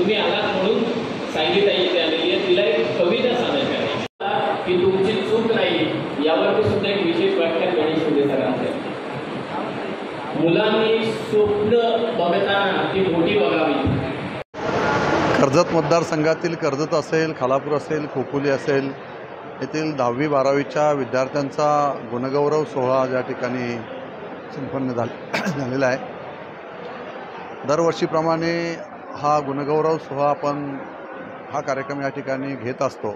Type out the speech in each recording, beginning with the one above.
तुम्ही आलात म्हणून सांगिताई इथे आलेली आहे, तिला एक कविता सांगायची आहे की तुमची चूक नाही, यावरती सुद्धा एक विशेष व्याख्यान गणेश शिंदे सरांचे. मुलांनी स्वप्न बघताना ती मोठी बघावी. कर्जत मतदारसंघातील कर्जत असेल, खालापूर असेल, खोपोली असेल येथील 10वी 12वीच्या विद्यार्थ्यांचा गुणगौरव सोहळा या ठिकाणी संपन्न झालेला आहे. दरवर्षीप्रमाणे हा गुणगौरव सोहळा आपण हा कार्यक्रम या ठिकाणी घेत असतो.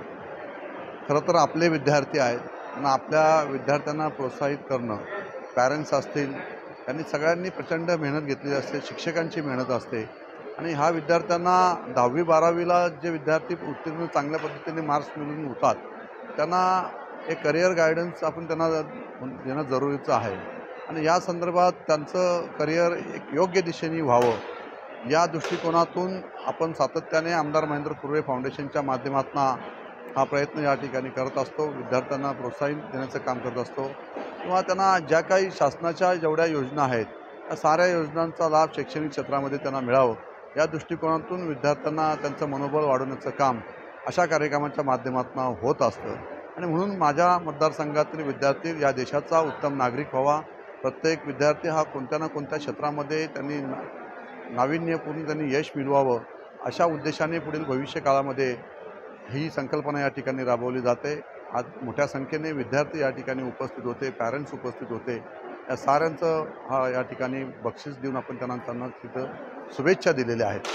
खरं तर आपले विद्यार्थी आहेत आणि आपल्या विद्यार्थ्यांना प्रोत्साहित करणं, पॅरेंट्स असतील त्यांनी सगळ्यांनी प्रचंड मेहनत घेतलेली असते, शिक्षकांची मेहनत असते आणि ह्या विद्यार्थ्यांना 10वी 12वीला जे विद्यार्थी उत्तीर्ण चांगल्या पद्धतीने मार्क्स मिळवून होतात त्यांना एक करिअर गायडन्स आपण त्यांना देणं जरुरीचं आहे आणि या संदर्भात त्यांचं करिअर एक योग्य दिशेने व्हावं या दृष्टिकोनातून आपण सातत्याने आमदार महेंद्र कुर्वे फाउंडेशनच्या माध्यमातून हा प्रयत्न या ठिकाणी करत असतो. विद्यार्थ्यांना प्रोत्साहन देण्याचं काम करत असतो किंवा त्यांना ज्या काही शासनाच्या जेवढ्या योजना आहेत त्या साऱ्या योजनांचा लाभ शैक्षणिक क्षेत्रामध्ये त्यांना मिळावं या दृष्टिकोनातून विद्यार्थ्यांना त्यांचं मनोबल वाढवण्याचं काम अशा कार्यक्रमाच्या माध्यमातून होत असतं आणि म्हणून माझ्या मतदारसंघातील विद्यार्थी या देशाचा उत्तम नागरिक व्हावा. प्रत्येक विद्यार्थी हा कोणत्या ना कोणत्या क्षेत्रामध्ये त्यांनी नाविन्यपूर्ण त्यांनी यश मिळवावं अशा उद्देशाने पुढील भविष्यकाळामध्ये ही संकल्पना या ठिकाणी राबवली जाते. आज मोठ्या संख्येने विद्यार्थी या ठिकाणी उपस्थित होते, पॅरेंट्स उपस्थित होते. या साऱ्यांचं या ठिकाणी बक्षीस देऊन आपण त्यांना तिथं शुभेच्छा दिलेल्या आहेत.